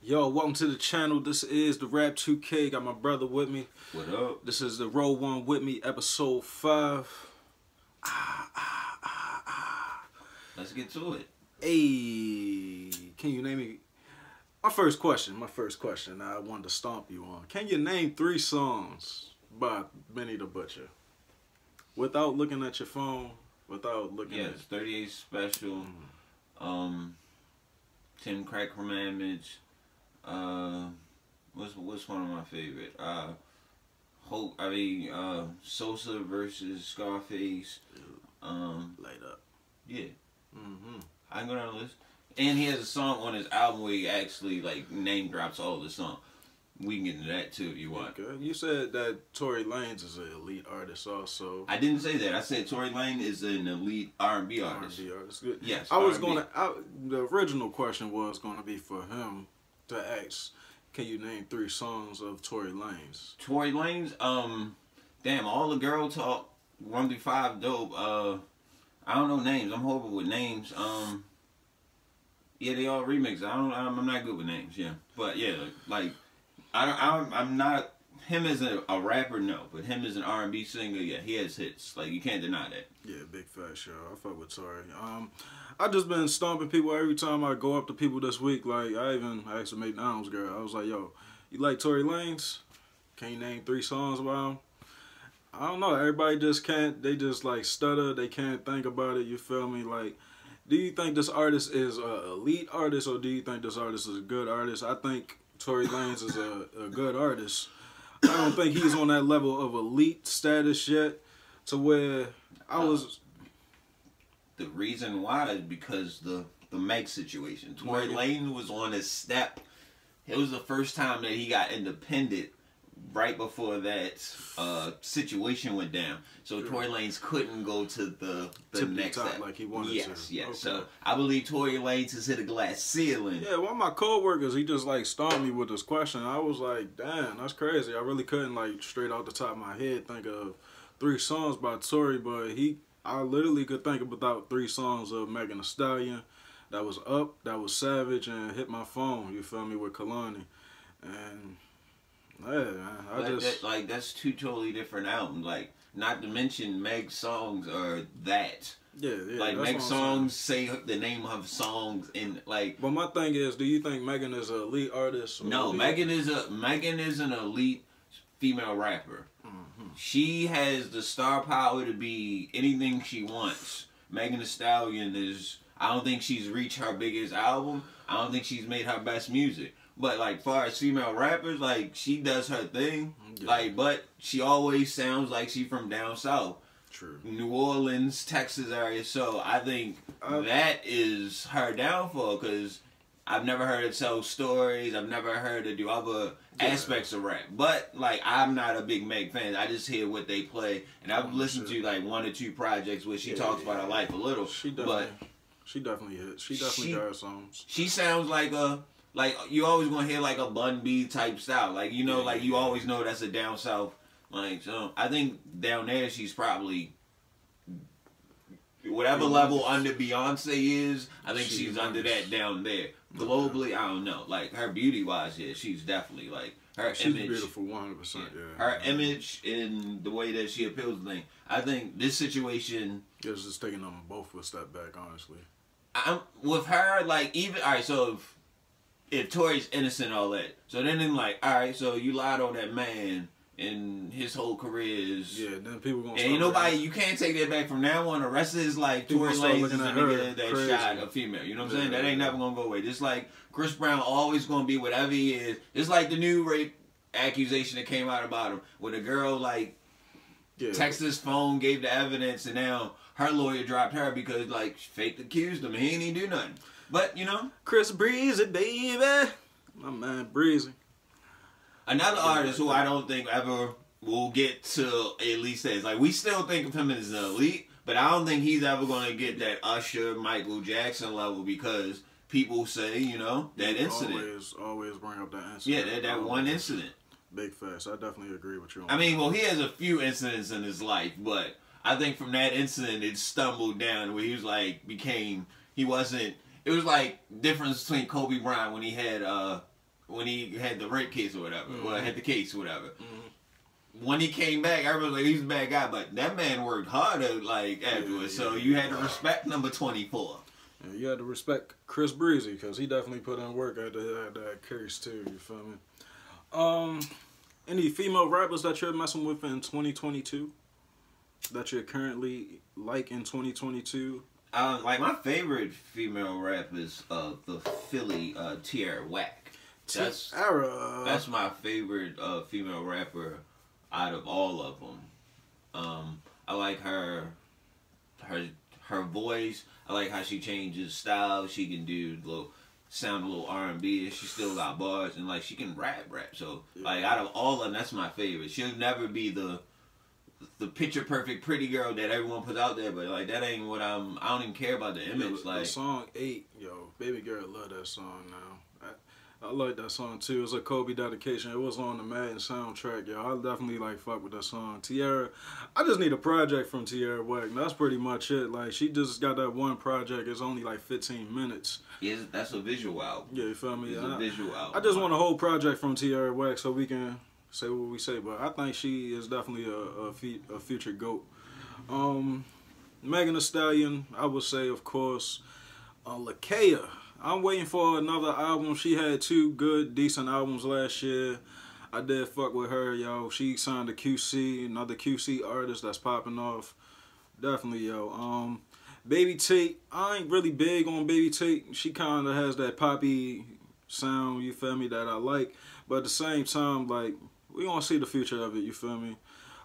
Yo, welcome to the channel. This is the Rap 2K. Got my brother with me. What up? This is the Roll One with me, episode 5. Let's get to it. Hey, can you name me? My first question I wanted to stomp you on. Can you name 3 songs by Benny the Butcher? Without looking at your phone, without looking at... 38 Special, 10 Crack Commandments, what's one of my favorite? Sosa versus Scarface. Light Up. Yeah. I can go down the list. And he has a song on his album where he actually like name drops all the songs. We can get into that too if you want. Okay. You said that Tory Lanez is an elite artist also. I didn't say that. I said Tory Lanez is an elite R&B artist. R&B artist. Good. Yes. The original question was gonna be for him to ask, can you name 3 songs of Tory Lanez? Tory Lanez, damn, all the girl talk 1 through 5 dope. I don't know names. I'm horrible with names. Yeah, they all remixed. I'm not good with names. Yeah, but yeah, like I'm not him as a rapper. No, but him as an R&B singer. Yeah, he has hits. Like you can't deny that. Yeah, big fat show. I fuck with Tory. I just been stomping people every time I go up to people this week. Like I even asked a McDonald's girl. I was like, "Yo, you like Tory Lanez? Can you name 3 songs about him?" I don't know. Everybody just can't. They just like stutter. They can't think about it. You feel me? Like, do you think this artist is an elite artist, or do you think this artist is a good artist? I think Tory Lanez is a good artist. I don't think he's on that level of elite status yet, to where I was. The reason why is because the Meg situation. Tory Lanez was on a step. It was the first time that he got independent. Right before that situation went down, so Tory Lanez couldn't go to the next step like he wanted to. Yes. Okay. So I believe Tory Lanez has hit a glass ceiling. Yeah, one of my coworkers, he just like stomped me with this question. I was like, damn, that's crazy. I really couldn't like straight off the top of my head think of 3 songs by Tory, but I literally could think of about 3 songs of Megan Thee Stallion. That was Up, that was Savage, and Hit My Phone. You feel me, with Kalani, and. Yeah, man. That's 2 totally different albums. Like, not to mention Meg's songs are that. Yeah. Like Meg's songs say the name of songs in like. But my thing is, do you think Megan is an elite artist? No, Megan is an elite female rapper. She has the star power to be anything she wants. Megan Thee Stallion is. I don't think she's reached her biggest album. I don't think she's made her best music. But like far as female rappers, like she does her thing. Yeah. Like, but she always sounds like she from down south. True. New Orleans, Texas area. So I think that is her downfall because I've never heard her tell stories. I've never heard her do other aspects of rap. But like I'm not a big Meg fan. I just hear what they play, and I've listened to like 1 or 2 projects where she talks about her life a little. She definitely hits. She definitely got songs. She sounds like a. Like, you always gonna hear, like, a Bun B type style. Like, you know, like, you always know that's a down south. Like, so, I think down there, she's probably, whatever level under Beyonce is, I think she's under that down there. Globally, I don't know. Like, her beauty-wise, yeah, she's definitely, like, her she's image. Beautiful, 100%, yeah. Her image and the way that she appeals to things. I think this situation... It's just taking them both a step back, honestly. With her, like, even, all right, so if Tory's innocent and all that, so then I'm like, all right, so you lied on that man and his whole career is... Yeah, then people gonna ain't nobody, you can't take that back from now on. The rest of his life, Tory Lanez is a nigga that shot a female. You know what I'm saying? That ain't never gonna go away. Just like Chris Brown always gonna be whatever he is. It's like the new rape accusation that came out about him, where the girl, like, texted his phone, gave the evidence, and now her lawyer dropped her because, like, fake accused him and he ain't even do nothing. But, you know. Chris Breezy, baby. My man, Breezy. Another artist who I don't think ever will get to at least that. Like, we still think of him as an elite, but I don't think he's ever going to get that Usher, Michael Jackson level because people say, you know, that incident. Always bring up that incident. Yeah, that one incident. Big facts. I definitely agree with you on that. I mean, well, he has a few incidents in his life, but I think from that incident, it stumbled down where he was like, he wasn't, it was like difference between Kobe Bryant when he had when he had the rent case or whatever. Well, had the case or whatever. When he came back, everybody was like, he's a bad guy, but that man worked harder, like, afterwards. So you had to respect number 24. Yeah, you had to respect Chris Breezy, because he definitely put in work at that case, too, you feel me? Any female rappers that you're messing with in 2022? That you're currently like in 2022? Like, my favorite female rapper is the Philly Tierra Whack. That's my favorite female rapper out of all of them. I like her voice. I like how she changes style. She can do sound a little R&B. She still got bars, and like she can rap. So like out of all of them, that's my favorite. She'll never be the picture perfect pretty girl that everyone puts out there, but like that ain't what I don't even care about the image. Like the song 8, Baby Girl, love that song now. I like that song too. It was a Kobe dedication. It was on the Madden soundtrack, I definitely like fuck with that song. Tierra, I just need a project from Tierra Whack. That's pretty much it. Like she just got that one project. It's only like 15 minutes. Yeah, that's a visual album. Yeah, you feel me? It's a visual album. I just want a whole project from Tierra Whack so we can say what we say. But I think she is definitely a future GOAT. Megan Thee Stallion, I would say, of course, Lakea. I'm waiting for another album. She had 2 good, decent albums last year. I did fuck with her, She signed to QC, another QC artist that's popping off. Definitely, Baby Tate, I ain't really big on Baby Tate. She kind of has that poppy sound, you feel me, that I like. But at the same time, like, we gonna see the future of it, you feel me.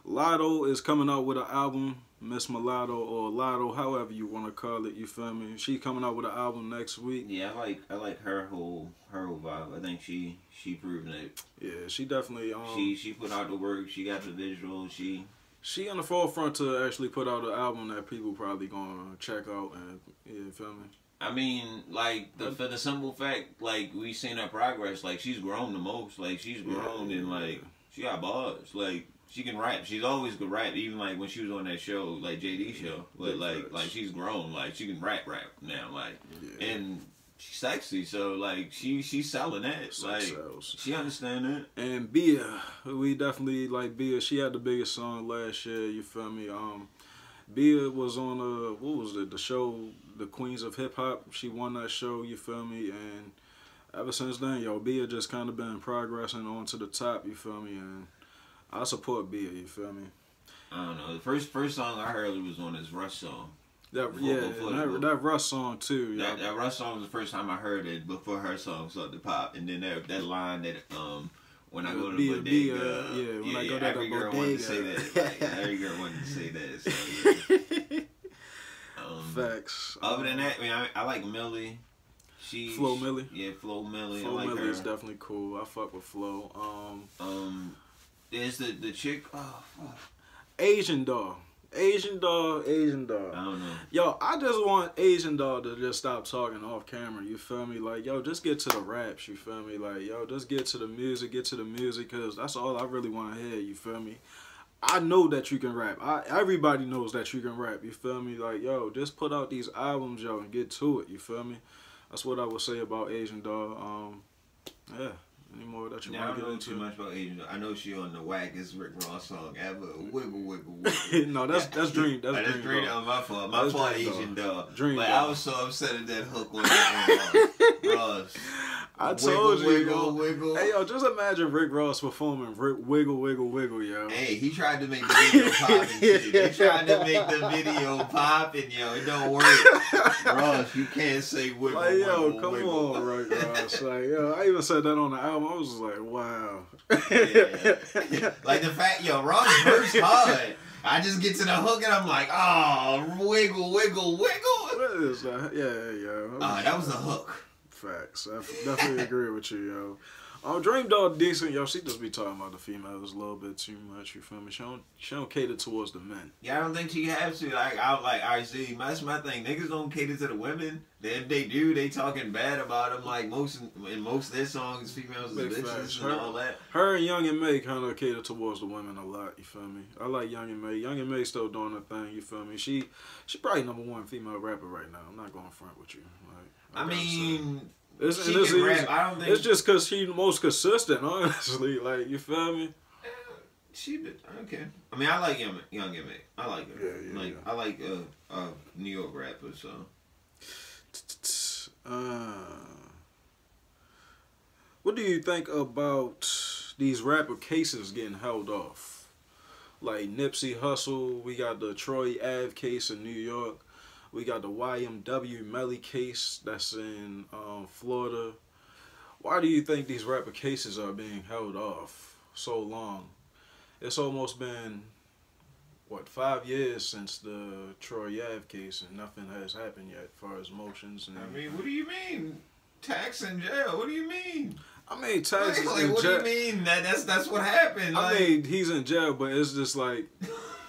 Lotto is coming out with an album, Miss Mulatto or Lotto, however you want to call it, you feel me. She coming out with an album next week. Yeah, I like her whole vibe. I think she proven it. Yeah, she definitely she put out the work. She got the visual. She on the forefront to actually put out an album that people probably gonna check out, and you feel me. I mean, like for the simple fact, like we seen her progress. Like she's grown the most. Like she's grown and like she got bars. Like. She can rap. She's always could rap, even like when she was on that show, like JD show. But like she's grown. Like she can rap now. Like and she's sexy. So like she's selling that. Like she understand that. And Bia, we definitely like Bia. She had the biggest song last year. You feel me? Bia was on what was it? The show, The Queens of Hip Hop. She won that show. You feel me? And ever since then, Bia just kind of been progressing on to the top. You feel me? And I support Bia, you feel me? I don't know. The first song I heard was on his Rush song. That Rush song too. That Rush song was the first time I heard it before her song started to pop. And then that line that when I go to the bodega, when I go to every girl wanted to say that. Like, every girl wanted to say that. So, Facts. Other than that, I mean, I like Melly. Flo Milli. Yeah, Flo Milli. Flo I like Milli is definitely cool. I fuck with Flo. There's the chick. Oh, fuck. Asian doll. I don't know. I just want Asian doll to just stop talking off camera. You feel me? Like, just get to the raps. You feel me? Like, just get to the music. Because that's all I really want to hear. You feel me? I know that you can rap. Everybody knows that you can rap. You feel me? Like, just put out these albums, and get to it. You feel me? That's what I would say about Asian doll. Yeah. Any more that you want to get into? I don't know too much about Asian. I know she on the wackest Rick Ross song ever. Wiggle, wiggle, wiggle. No, that's Dream. That's Dream. That was my fault. My fault, Asian dog. Dream. But I was so upset at that hook on Rick Ross. I told you, wiggle, wiggle. Hey, just imagine Rick Ross performing Wiggle, Wiggle, Wiggle, yo. Hey, he tried to make the video pop and shit. They tried to make the video pop and, it don't work. Ross, you can't say wiggle, like, wiggle, come wiggle. on, Rick Ross. Like, I even said that on the album. I was just like, wow. Yeah. Like the fact, Ross verse hard. I just get to the hook and I'm like, wiggle, wiggle, wiggle. What is that? Yeah. That was the hook. Facts. I definitely agree with you, Dream Doll decent, she just be talking about the females a little bit too much, you feel me? She don't cater towards the men. Yeah, I don't think she has to. I see, that's my thing. Niggas don't cater to the women. If they do, they talking bad about them. Like in most of their songs, females is bitches and all that. Her and Young and May kind of cater towards the women a lot, you feel me? I like Young and May. Young and May still doing her thing, you feel me? She probably #1 female rapper right now. I'm not going front with you. I mean, She can rap. I don't think it's just because she's the most consistent, honestly. Like, you feel me? She been okay. I mean, I like young M.A. I like her. Yeah, like I like New York rappers. So. What do you think about these rapper cases getting held off? Like Nipsey Hussle, we got the Troy Ave case in New York. We got the YMW Melly case that's in Florida. Why do you think these rapper cases are being held off so long? It's almost been, what, 5 years since the Troy Ave case, and nothing has happened yet as far as motions. And I mean, what do you mean? Tax in jail? What do you mean? I mean, Tax is like in what jail. Do you mean? That's what happened. I mean, he's in jail, but it's just like,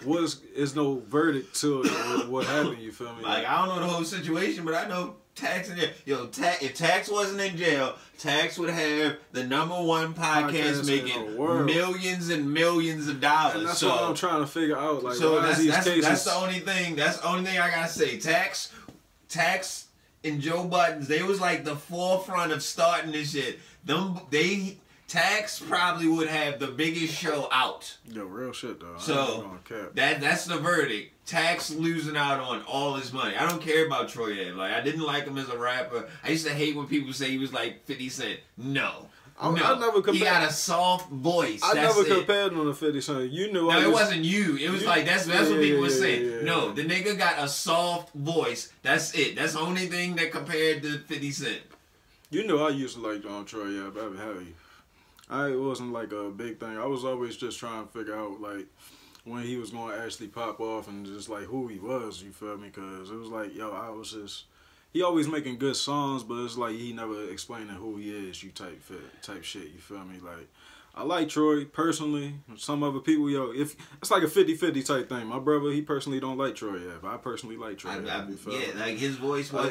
there's no verdict to it. What happened? You feel me? Like, I don't know the whole situation, but I know Tax in jail. Yo, if Tax wasn't in jail, Tax would have the #1 podcast making millions and millions of dollars. And that's what I'm trying to figure out. Like, so that's the only thing. That's the only thing I gotta say. Tax, and Joe Buttons, they was like the forefront of starting this shit. Tax probably would have the biggest show out. Yo, real shit though. So that's the verdict. Tax losing out on all his money. I don't care about Troy Ave. Like, I didn't like him as a rapper. I used to hate when people say he was like 50 Cent. No. I never compared. He got a soft voice. I never compared him to 50 Cent. You knew. No, it wasn't you. It was like that's what people were saying. Yeah. No, the nigga got a soft voice. That's it. That's the only thing that compared to 50 Cent. You know, I used to like Troy Ave heavy. It wasn't like a big thing. I was always just trying to figure out like when he was going to actually pop off and just like who he was. You feel me? Because it was like, yo, I was just. He always making good songs, but it's like he never explaining who he is. You type shit. You feel me? Like, I like Troy personally. Some other people, yo, if it's like a 50-50 type thing. My brother, he personally don't like Troy Ave. I personally like Troy Ave. Yeah, like his voice was.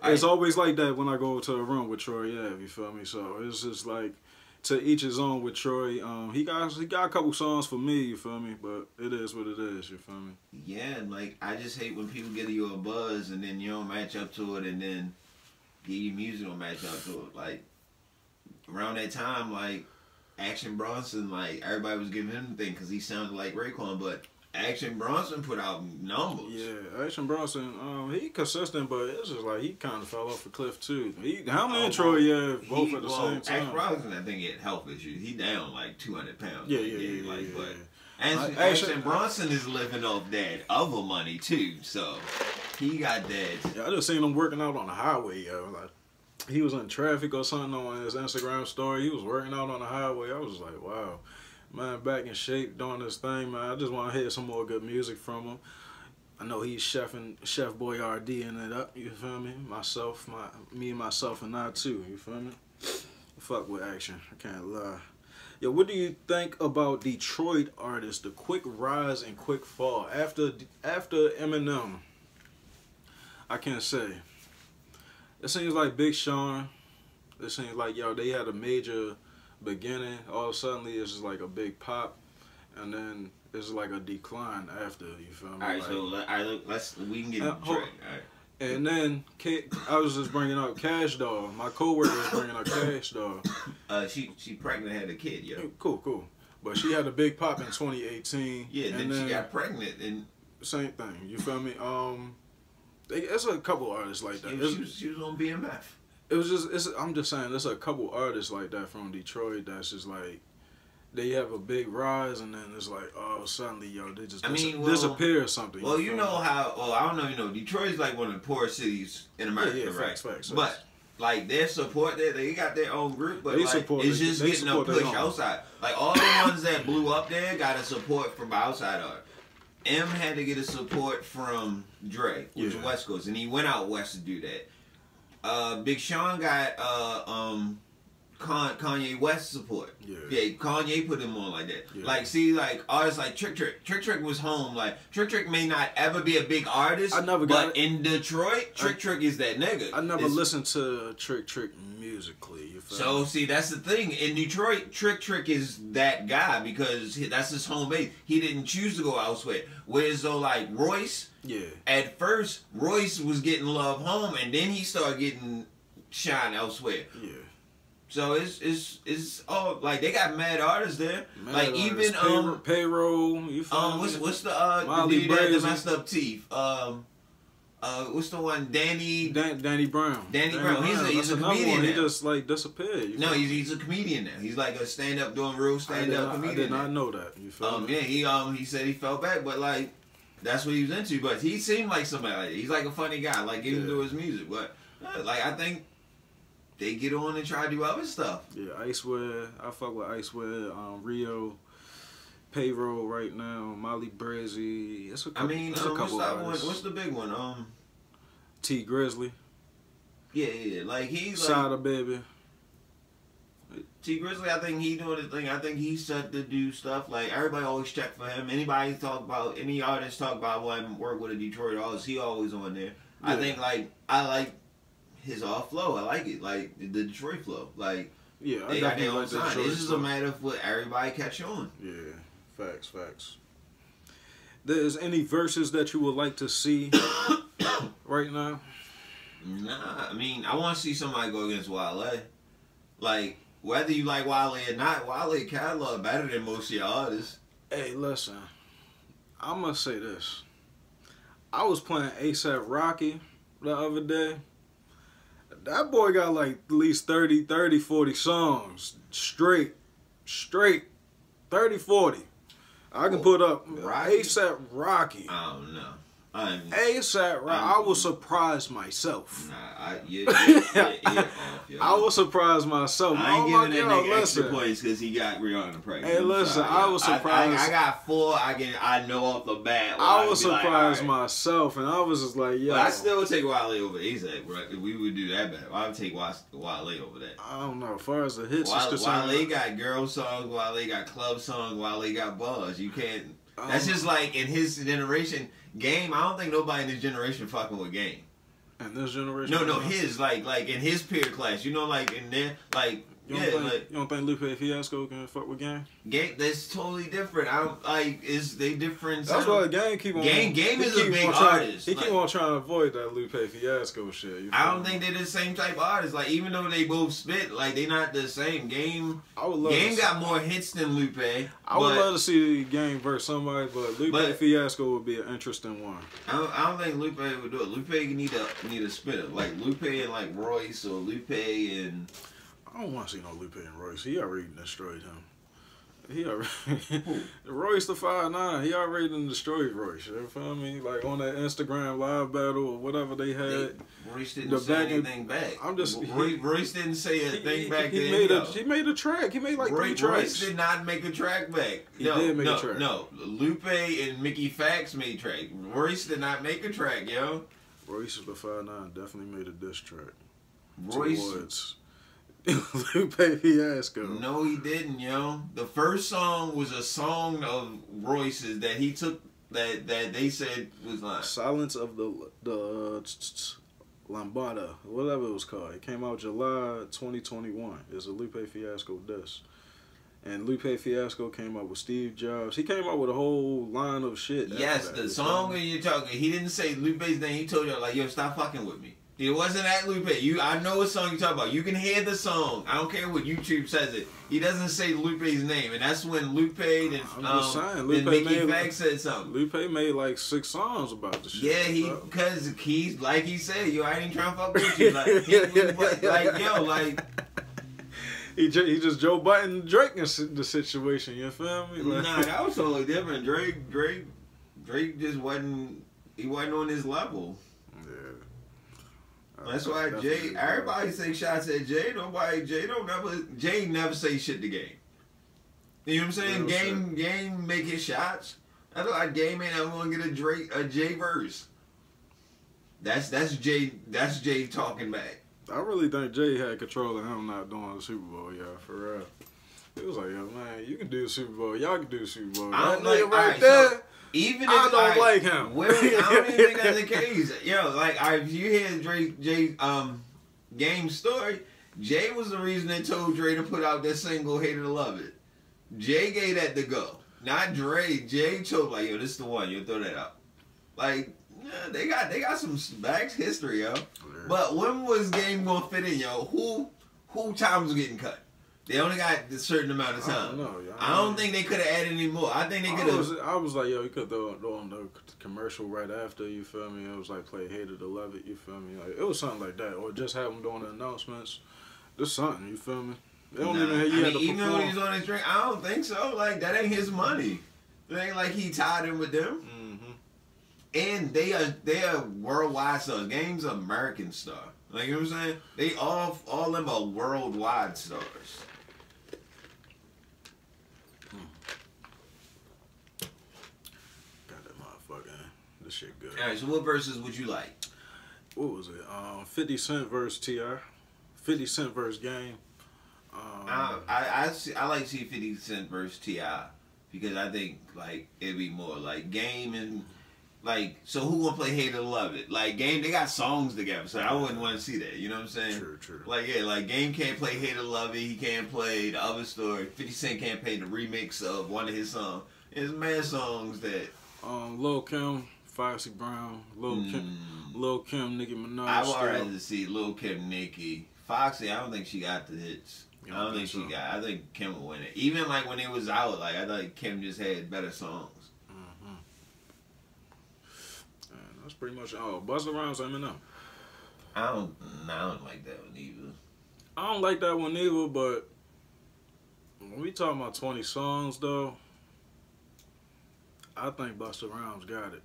It's always like that when I go to a room with Troy Ave. You feel me? So it's just like. To each his own with Troy. He got a couple songs for me, you feel me? But it is what it is, you feel me? Yeah, like I just hate when people give you a buzz and then you don't match up to it, and then your music don't match up to it. Like around that time, like Action Bronson, like everybody was giving him the thing because he sounded like Raekwon, but Action Bronson put out numbers. Yeah, Action Bronson, he consistent, but it's just like he kind of fell off a cliff too. Him and Troy, both at the same time. Action Bronson, I think he had health issues. He down like 200 pounds. Action Bronson is living off that other money too, so he got that. Yeah, I just seen him working out on the highway, yo. Like he was in traffic or something on his Instagram story. He was working out on the highway. I was like, wow. Man, back in shape doing this thing, man. I just want to hear some more good music from him. I know he's Chef Boyardee it up, you feel me? Me and myself and I too, you feel me? Fuck with Action, I can't lie. Yo, what do you think about Detroit artists, the quick rise and quick fall? After Eminem, I can't say. It seems like Big Sean, it seems like, yo, they had a major beginning, all of a sudden it's just like a big pop, and then it's like a decline after, you feel me? Alright, so we can get into Detroit. Alright. And then I was just bringing up Cash Doll. My coworker was bringing up Cash Doll. She pregnant, had a kid, yo. Cool. But she had a big pop in 2018. Yeah, and then she got pregnant and same thing. You feel me? It's a couple artists like that. She was on BMF. It was just, I'm just saying, there's a couple artists like that from Detroit that's just like, they have a big rise and then it's like, oh, suddenly, yo, they just disappear or something. Well, you know how, I don't know, you know, Detroit's like one of the poorest cities in America, right? Facts. But, like, their support there, they got their own group, but it's just getting a push outside. Like, all the ones that blew up there got a support from outside art. M had to get a support from Dre, which is West Coast, and he went out west to do that. Big Sean got Kanye West support. Yeah, Kanye put him on like that. Yeah. Like, see, like artists like Trick Trick was home. Like Trick may not ever be a big artist. But in Detroit, Trick is that nigga. I never listened to Trick musically. You feel so me? See, that's the thing. In Detroit, Trick is that guy because that's his home base. He didn't choose to go elsewhere. Whereas though, like Royce. Yeah. At first, Royce was getting love home, and then he started getting shine elsewhere. Yeah. So it's all like they got mad artists there. Mad like artists. even payroll. You what's the dude that messed up teeth? What's the one? Danny Brown. Danny Brown. He's a comedian. He just like disappeared. He's a comedian now. He's like a stand up doing real stand up comedian. I did not know that. You feel me? Yeah, he said he felt bad, but like that's what he was into. But he seemed like somebody like that. He's like a funny guy, like even through his music. But like I think they get on and try to do other stuff. Yeah, Icewear. I fuck with Icewear. Rio. Payroll right now. Molly Brazzy. It's a couple. What's that one? What's the big one? T Grizzly. Yeah. Like he's Sada Baby. T Grizzly, I think he doing his thing. I think he's set to do stuff. Like everybody always check for him. Any artist talk about wanting to work with a Detroit artist, he always on there. Yeah. I think I like his flow. I like it. Like the Detroit flow. Like they got their own sign. This is a matter of what everybody catch on. Yeah. Facts. There's any verses that you would like to see right now? Nah, I mean, I want to see somebody go against Wale. Like, whether you like Wale or not, Wale catalog better than most of your artists. Hey, listen, I'm going to say this. I was playing A$AP Rocky the other day. That boy got like at least 30, 40 songs straight, 30, 40. I can put up A$AP Rocky. I don't know. A$AP Rocky. I was surprised myself. Nah, I was surprised myself. I ain't giving that nigga extra points because he got Rihanna pregnant. Hey, listen, I was surprised. I got 4. I know off the bat. I was surprised myself, and I was just like, yo. But I still would take Wale over A$AP, bro. If we would do that bad, I would take Wale over that. I don't know. As far as the hits, Wale got girl songs. Wale got club songs. Wale got buzz. You can't. That's just like in his generation. Game, I don't think nobody in this generation fucking with Game. In this generation? No, his like in his peer class. You know, like in there, like you don't think Lupe Fiasco can fuck with Game? Game, that's totally different. I don't like. Is they different? That's why Game keep on. Game is a big artist. He keep on trying to avoid that Lupe Fiasco shit. I don't think they're the same type of artists. Like even though they both spit, like they not the same. Game got more hits than Lupe. I would love to see Game versus somebody, but Lupe Fiasco would be an interesting one. I don't think Lupe would do it. Lupe need a spitter like Lupe and like Royce or Lupe and. I don't want to see no Lupe and Royce. He already destroyed him. Royce the 5'9", he already done destroyed Royce. You feel me? Like on that Instagram live battle or whatever they had. Royce didn't say anything back. Royce didn't say a thing back. He made a track. He made like 3 tracks. Royce did not make a track back. He did make a track. No, Lupe and Mickey Fax made track. Royce did not make a track, yo. Royce the 5'9" definitely made a diss track. Royce. Lupe Fiasco. No, he didn't, yo. The first song was a song of Royce's that he took that they said was like Silence of the Lambada, whatever it was called. It came out July 2021. It's a Lupe Fiasco diss. And Lupe Fiasco came up with Steve Jobs. He came up with a whole line of shit. Yes, the song you're talking, he didn't say Lupe's name. He told you like, yo, stop fucking with me. It wasn't at Lupe. I know what song you're talking about. You can hear the song. I don't care what YouTube says it. He doesn't say Lupe's name, and that's when Lupe and Mickey Fax said something. Lupe made like 6 songs about the shit. Yeah, because he's like he said, yo, I ain't trying to fuck with you. He just Joe Biden Drake in the situation. You feel me? Like, nah, that was totally different. Drake just wasn't. He wasn't on his level. That's why everybody say shots at Jay. Jay never say shit to Game. You know what I'm saying? Game make his shots. That's why Game ain't ever gonna get a Jay verse. That's Jay talking back. I really think Jay had control of him not doing the Super Bowl, y'all, for real. It was like, yo, man, you can do the Super Bowl. Y'all can do the Super Bowl. I don't like right there. So, even if I don't like him. I don't even think that's the case. Yo, like, if you hear Jay Game's story, Jay was the reason they told Dre to put out that single "Hate It or Love It." Jay gave that to go, not Dre. Jay told like, yo, this is the one. You throw that out. Like, yeah, they got some back history, yo. Yeah. But when was Game gonna fit in, yo? Who time was getting cut? They only got a certain amount of time. I don't know. I don't think they could have added any more. I think they could have. I was like, yo, you could throw on the commercial right after. You feel me? It was like play Hated to Love It. You feel me? Like it was something like that, or just have them doing the announcements. Just something. You feel me? They don't even when he's on his drink, I don't think so. Like that ain't his money. It ain't like he tied in with them. And they are worldwide stars. Game's an American star. Like, you know what I'm saying? They all them are worldwide stars. Got that motherfucker. This shit good. Alright, so what verses would you like? What was it? 50 Cent versus T.I. 50 Cent versus Game. I like to see 50 Cent versus T.I. because I think like it'd be more like Game and like, so who gonna play Hate or Love It? Like Game, they got songs together, so I wouldn't want to see that. You know what I'm saying? True. Like yeah, like Game can't play Hate or Love It. He can't play the other story. 50 Cent can't play the remix of one of his songs. There's mad songs that. Lil Kim, Foxy Brown, Lil Kim, Nicki Minaj. I would rather see Lil Kim, Nicki. Foxy, I don't think she got the hits. I don't think she got. I think Kim will win it. Even like when it was out, like I thought Kim just had better songs. That's pretty much all. Busta Rhymes, Eminem. I don't like that one either. I don't like that one either, but when we talking about 20 songs though, I think Busta Rhymes got it.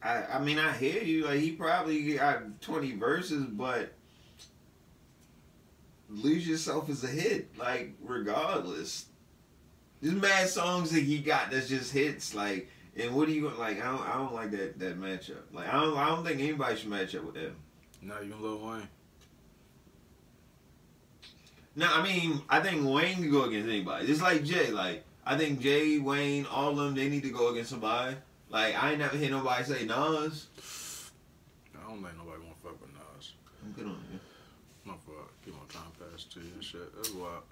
I mean, I hear you. Like he probably got 20 verses, but Lose Yourself is a hit. Like regardless, there's mad songs that he got that's just hits. Like. And what do you like? I don't like that matchup. Like I don't think anybody should match up with them. Not even Lil Wayne. No, I mean I think Wayne can go against anybody. Just like Jay. Like I think Jay, Wayne, all of them, they need to go against somebody. Like I ain't never hear nobody say Nas. I don't think nobody wanna fuck with Nas. I'm good on you. My fault. Keep my time pass to you and shit. That's wild.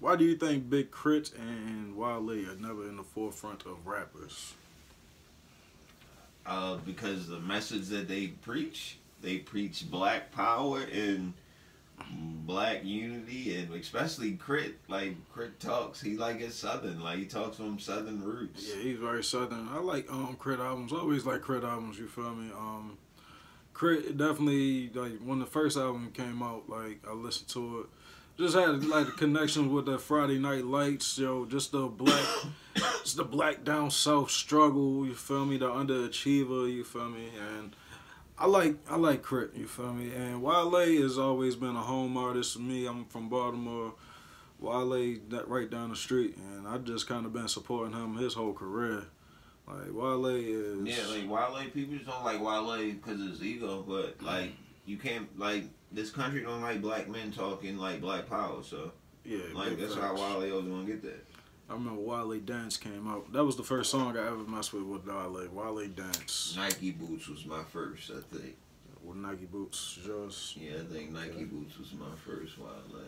Why do you think Big Krit and Wale are never in the forefront of rappers? Because the message that they preach black power and black unity, and especially Krit. Like Krit talks, he like it's southern. Like he talks from southern roots. Yeah, he's very southern. I like Krit albums. I always like Krit albums. You feel me? Krit definitely, like when the first album came out, like I listened to it. Just had like a connection with the Friday Night Lights, yo. Just the black down south struggle. You feel me? The underachiever. You feel me? And I like Krit. You feel me? And Wale has always been a home artist to me. I'm from Baltimore. Wale right down the street, and I just kind of been supporting him his whole career. Like Wale is. Yeah, like Wale. People just don't like Wale because of his ego, but like you can't like. This country don't like black men talking like black power, so yeah, like that's how Wale always gonna get that. I remember Wale Dance came out. That was the first song I ever messed with Wale. Wale Dance. Nike Boots was my first, I think. With Nike Boots, yours? Yeah, I think Nike Boots was my first Wale.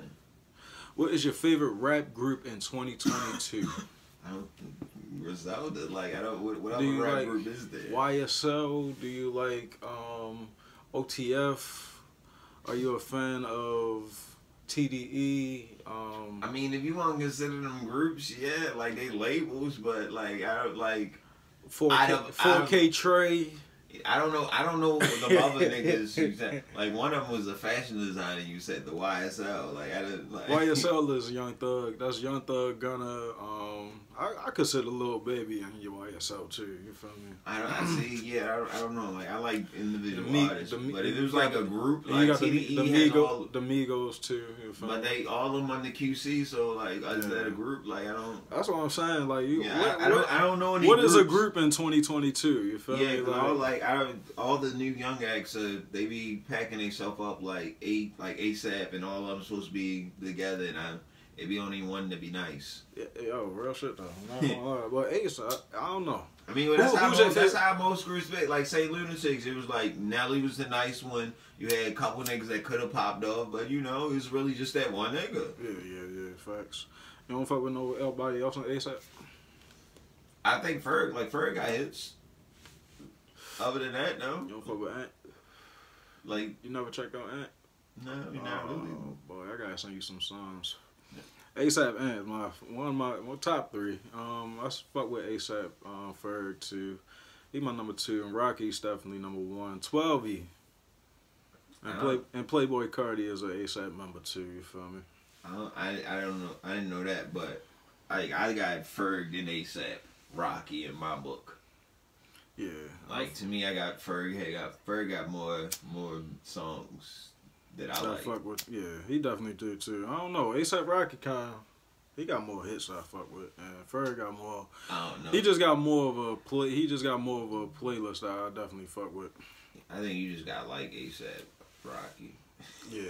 What is your favorite rap group in 2022? I don't Griselda. Like I don't. What other rap group is there? YSL? Do you like OTF? Are you a fan of TDE? I mean, if you want to consider them groups, yeah, like they labels, but like I don't like 4K Trey. I don't know the other niggas you said. Like one of them was a fashion designer. You said the YSL. Like I didn't like. YSL is Young Thug. That's Young Thug, Gunna. I consider Lil Baby in your YSL too. You feel me? I see. Yeah, I don't know. Like I like individual artists, but if it was like a group, like you got TDE the Migos too. You feel but me? they all of them under QC. So like, is that a group? Like I don't. That's what I'm saying. Like you. Yeah, I don't know any. What groups. Is a group in 2022? You feel me? Yeah, all the new young acts, they be packing themselves up like ASAP, and all of them supposed to be together, and it be only one to be nice. Yeah, yo, real shit though. No, but ASAP, I don't know. I mean, well, that's how most groups fit. Like say Lunatics, it was like Nelly was the nice one. You had a couple niggas that could have popped off, but you know, it was really just that one nigga. Yeah, facts. You don't fuck with nobody else on ASAP? I think Ferg got hits. Other than that, no. You don't fuck with Ant? Like, you never checked out Ant? No, not really. Boy, I gotta sing you some songs. ASAP Ant is my top 3. I fuck with ASAP Ferg too. He my number 2, and Rocky's definitely number 1. 12E. And Playboy Cardi is an ASAP member too. You feel me? I don't know. I didn't know that, but I got Ferg and ASAP Rocky in my book. Yeah. Like to me, I got Ferg. Ferg got more songs that I like. Fuck with. Yeah, he definitely do too. I don't know. ASAP Rocky he got more hits that I fuck with, and Ferg got more. I don't know. He just got more of a playlist that I definitely fuck with. I think you just got like ASAP Rocky. Yeah.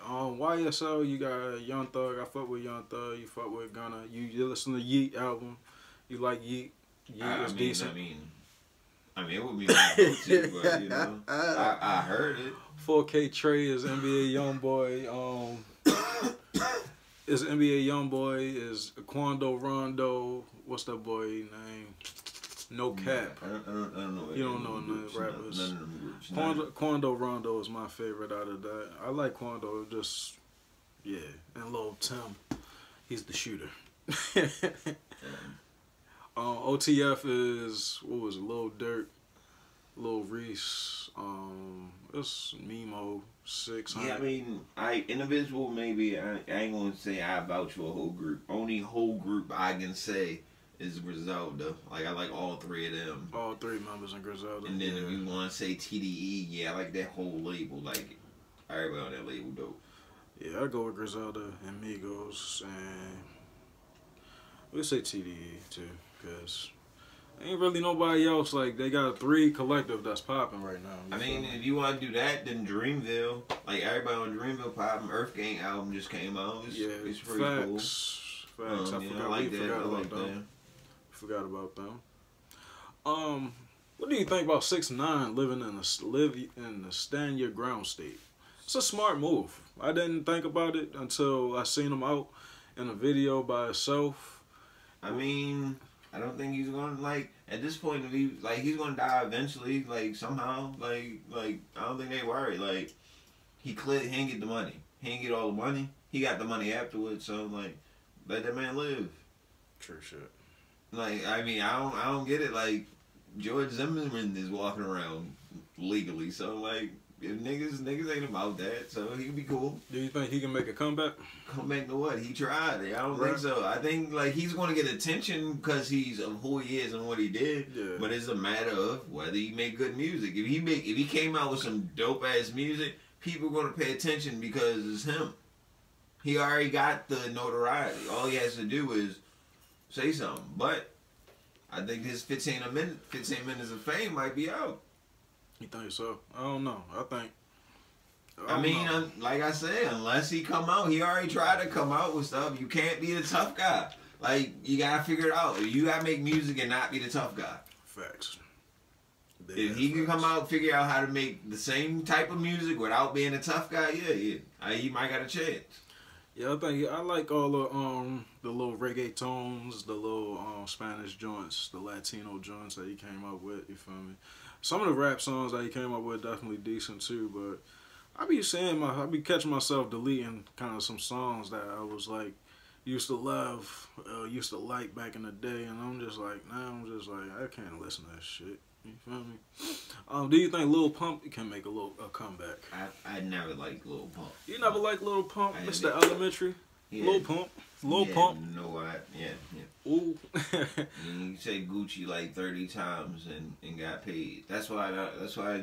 YSL, you got Young Thug. I fuck with Young Thug. You fuck with Gunna. You listen to Yeet album. You like Yeet. Yeet is decent. I mean, it would be my go-to, but you know, I heard it. 4K Trey is NBA YoungBoy. Is NBA YoungBoy, is Quando Rondo. What's that boy name? No Cap. I don't know. You don't know none of the rappers. None of them groups. Quando Rondo is my favorite out of that. I like Quando, and Lil Tim. He's the shooter. OTF is, what was it, Lil Durk, Lil Reese, it's Memo, 600. Yeah, I mean, individual maybe, I ain't gonna say I vouch for a whole group. Only whole group I can say is Griselda. Like, I like all 3 of them. All 3 members in Griselda. And then if you want to say TDE, yeah, I like that whole label. Like, everybody on that label dope. Yeah, I go with Griselda and Migos, and we'll say TDE too, because ain't really nobody else. Like, they got 3 collective that's popping right now. I mean, if you want to do that, then Dreamville. Like, everybody on Dreamville popping. Earth Gang album just came out. It's pretty cool. Facts. I like that. Forgot about them. What do you think about 6ix9ine living in the stand your ground state? It's a smart move. I didn't think about it until I seen him out in a video by himself. I mean, I don't think he's gonna, like, at this point, he's gonna die eventually, like, somehow, like I don't think they worry. Like, he ain't get the money. He ain't get all the money. He got the money afterwards. So, like, let that man live. True shit. Like, I mean, I don't get it. Like, George Zimmerman is walking around legally, so, like, if niggas ain't about that, so he can be cool. Do you think he can make a comeback? Comeback to what? He tried. I don't think so. I think, like, he's going to get attention because he's of who he is and what he did. Yeah. But it's a matter of whether he make good music. If he came out with some dope ass music, people are going to pay attention because it's him. He already got the notoriety. All he has to do is say something. But I think his 15 minutes of fame might be out. You think so? I don't know. I mean, like I said, unless he come out, he already tried to come out with stuff. You can't be the tough guy. Like, you gotta figure it out. You gotta make music and not be the tough guy. Facts. If he can come out, figure out how to make the same type of music without being a tough guy, he might got a chance. Yeah, I like all the little reggae tones, the little Spanish joints, the Latino joints that he came up with. You feel me? Some of the rap songs that he came up with definitely decent too, but I be catching myself deleting kind of some songs that I was like used to love, used to like back in the day, and I'm just like I can't listen to that shit. You feel me? Do you think Lil Pump can make a comeback? I never liked Lil Pump. You never liked Lil Pump? Mr. Elementary? Yeah. Lil Pump? Pump? No, yeah. Ooh. You say Gucci like 30 times and got paid. That's why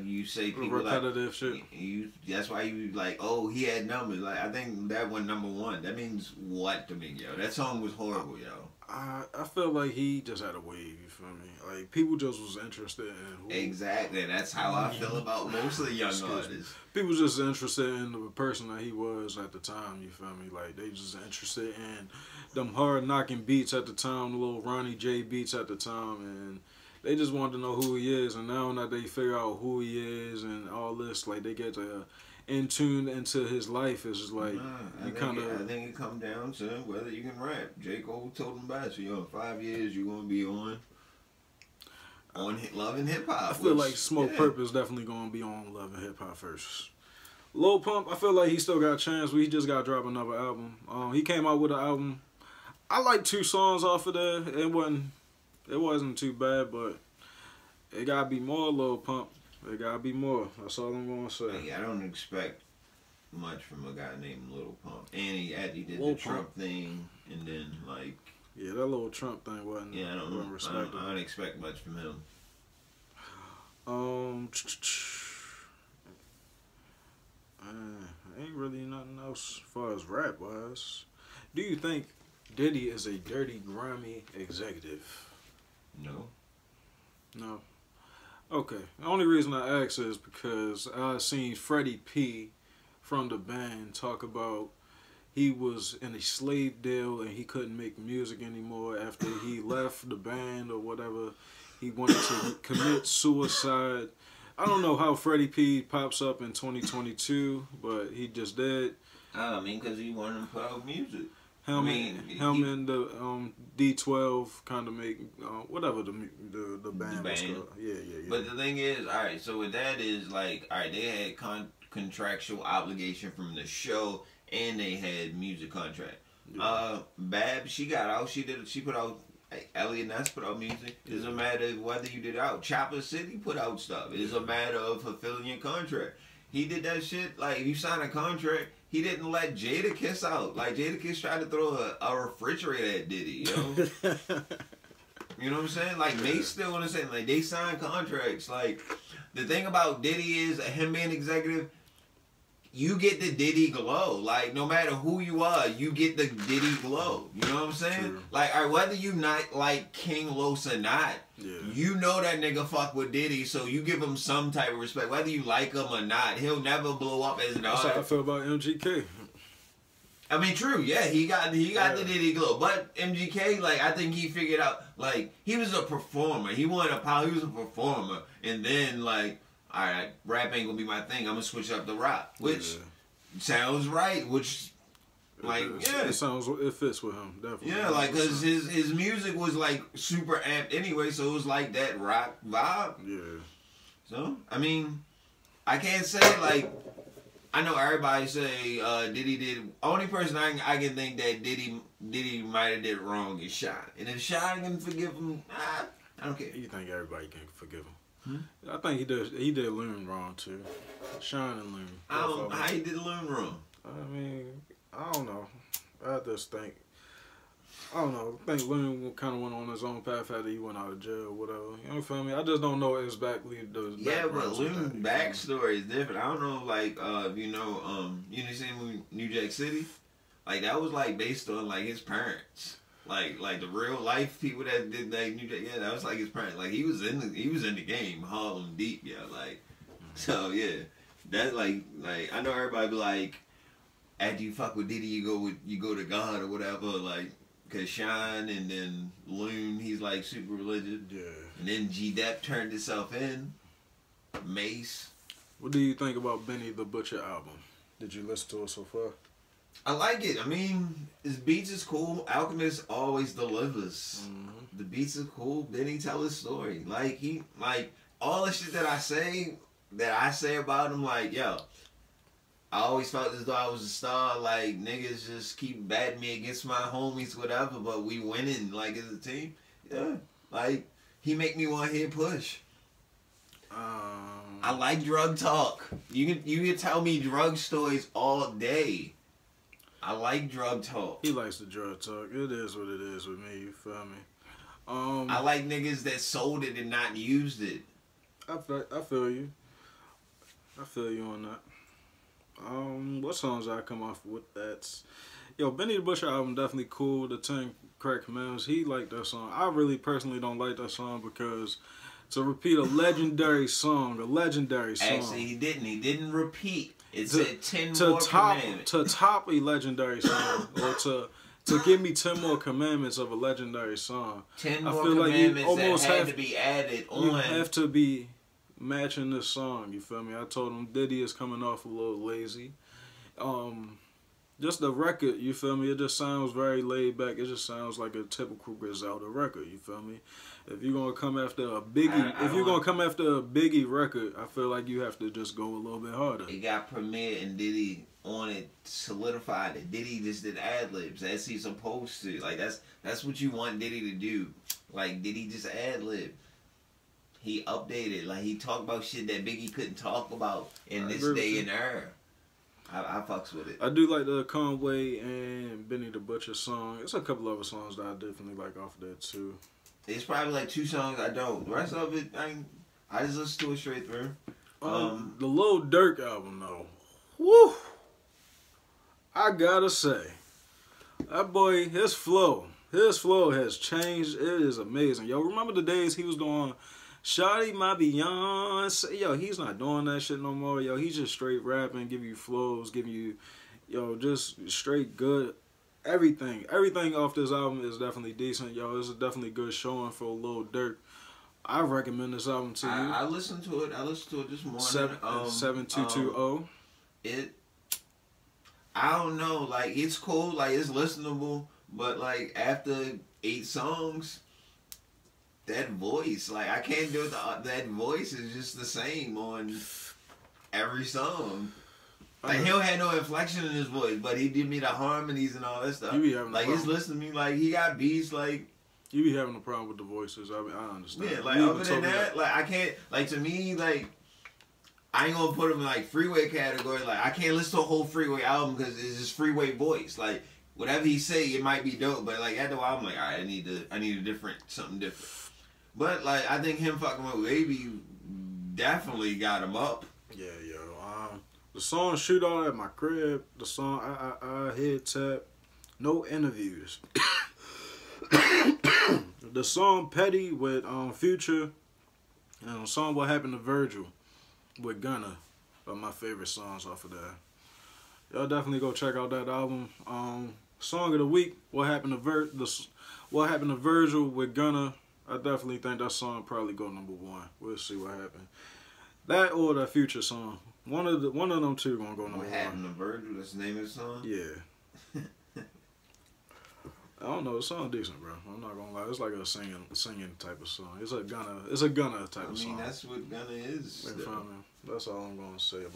you say people repetitive shit. That's why you like, oh, he had numbers. Like, I think that went #1. That means what to me, yo? That song was horrible, yo. I feel like he just had a wave, you feel me? Like, people just was interested in who... Exactly, that's how I feel about most of the young artists. People just interested in the person that he was at the time, you feel me? Like, they just interested in them hard-knocking beats at the time, the little Ronnie J beats at the time, and they just wanted to know who he is, and now that they figure out who he is and all this, like, they get to... in tune into his life. Is just like I think it come down to whether you can rap. J. Cole told him about it. So, 5 years you're gonna be on. on Love and Hip Hop. I feel like Smoke Purpose definitely gonna be on Love and Hip Hop first. Lil Pump, I feel like he still got a chance, but he just gotta drop another album. He came out with an album. I like 2 songs off of there. It wasn't too bad, but it gotta be more Lil Pump. It gotta be more. That's all I'm gonna say. Hey, I don't expect much from a guy named Lil Pump, and he actually did Lil the Trump thing, and then like. Yeah, that little Trump thing wasn't. Yeah, I don't expect much from him. Ain't really nothing else as far as rap wise. Do you think Diddy is a dirty, grimy executive? No. No. Okay. The only reason I ask is because I seen Freddie P from the band talk about he was in a slave deal and he couldn't make music anymore after he left the band or whatever. He wanted to commit suicide. I don't know how Freddie P pops up in 2022, but he just did. I mean, because he wanted to put out music. Him and the D12 kind of make whatever the band was called. Yeah. But the thing is, all right. So with that is like, all right, they had contractual obligation from the show, and they had music contract. Yeah. Bab, she got out. She put out. Elliot Ness put out music. It doesn't matter whether you did it out. Chopper City put out stuff. It's a matter of fulfilling your contract. He did that shit. Like, if you sign a contract, he didn't let Jadakiss out. Like, Jadakiss tried to throw a refrigerator at Diddy, you know? You know what I'm saying? Like, they still want to say, like, they signed contracts. Like, the thing about Diddy is, him being executive, you get the Diddy glow. Like, no matter who you are, you get the Diddy glow. You know what I'm saying? True. Like, all right, whether you not like King Los or not, you know that nigga fuck with Diddy, so you give him some type of respect. Whether you like him or not, he'll never blow up as an artist. That's how I feel about MGK. I mean, true, yeah, he got the Diddy glow. But MGK, like, I think he figured out, like, he was a performer. He wanted a power, he was a performer. And then, like, all right, rap ain't gonna be my thing. I'm gonna switch up the rock, which sounds right. Which, like, it fits with him definitely. Yeah, like, cause his music was like super amped anyway, so it was like that rock vibe. Yeah. So I mean, I can't say like, I know everybody say Diddy did. Only person I can think that Diddy might have did wrong is Sean, and if Sean can forgive him, I don't care. You think everybody can forgive him? I think he did Loon wrong too. Sean and Loon. How he did Loon wrong? I mean, I don't know. I just think, I don't know. I think Loon kind of went on his own path after he went out of jail or whatever. You know what I mean? I just don't know exactly the but Loon's backstory is different. I don't know, like, you know seen New Jack City? Like, that was, like, based on, like, his parents. Like the real life people that did like New Jack, that was like his parents. Like he was in the game, Harlem deep, like. So yeah, that's like I know everybody be like, after you fuck with Diddy, you go to God or whatever, like, cause Sean and then Loon, he's like super religious. Yeah. And then G-Dep turned himself in. Mace. What do you think about Benny the Butcher album? Did you listen to it so far? I like it. I mean, his beats is cool. Alchemist always delivers. The beats are cool. Benny tell his story. Like all the shit that I say about him. Like, yo, I always felt as though I was a star. Like, niggas just keep batting me against my homies, whatever. But we winning like as a team. Yeah, like he make me want to hear Push. I like drug talk. You can tell me drug stories all day. I like drug talk. He likes the drug talk. It is what it is with me. You feel me? I like niggas that sold it and not used it. I feel you. I feel you on that. What songs I come off with that? Yo, Benny the Butcher album definitely cool. The 10 Crack Commandments. He liked that song. I really personally don't like that song because to repeat a legendary song. Actually, he didn't. He didn't repeat. It said 10 more commandments. To top a legendary song, or to give me 10 more commandments of a legendary song. 10 more commandments that had to be added on. You have to be matching this song. You feel me? I told him Diddy is coming off a little lazy. just the record, you feel me? It just sounds very laid back. It just sounds like a typical Griselda record, you feel me? If you're gonna come after a Biggie record, I feel like you have to just go a little bit harder. It got Premier and Diddy on it, solidified it. Diddy just did ad libs as he's supposed to. Like that's what you want Diddy to do. Like Diddy just ad lib. He updated. Like he talked about shit that Biggie couldn't talk about in this day and era. I fucks with it. I do like the Conway and Benny the Butcher song. It's a couple other songs that I definitely like off of that too. It's probably like 2 songs I don't. The rest of it, I just listen to it straight through. The Lil Durk album though, woo! I gotta say, that boy, his flow has changed. It is amazing. Yo, remember the days he was doing Scottie, my Beyonce? Yo, he's not doing that shit no more. Yo, he's just straight rapping, give you flows, give you, yo, just straight good. Everything off this album is definitely decent. Yo, it's a definitely good showing for Lil Durk. I recommend this album to you. I listened to it. This morning. 7220. I don't know. Like, it's cool. Like, it's listenable. But, like, after 8 songs, that voice, like, I can't do it. That voice is just the same on every song. Like, he don't have no inflection in his voice, but he did me the harmonies and all that stuff. Like, it's listening to me, like, he got beats, like... You be having a problem with the voices. I mean, I understand. Yeah, like, other than that, like, I can't... Like, to me, like, I ain't gonna put him in, like, Freeway category. Like, I can't listen to a whole Freeway album because it's just Freeway voice. Like, whatever he say, it might be dope, but, like, after a while, I'm like, all right, I need something different. But, like, I think him fucking with Baby definitely got him up. Yeah, yo. The song Shoot All at My Crib, the song I Head Tap, No Interviews. The song Petty with Future, and the song What Happened to Virgil with Gunna are my favorite songs off of that. Y'all definitely go check out that album. Song of the week, What Happened to Virgil with Gunna. I definitely think that song probably go #1. We'll see what happens. That or that Future song. One of them two gonna go #1. What Happened to Virgil? That's the name of the song? Yeah. I don't know. The song decent, bro. I'm not gonna lie. It's like a singing type of song. It's a Gunna type of song. I mean, that's what Gunna is. That's all I'm gonna say about it.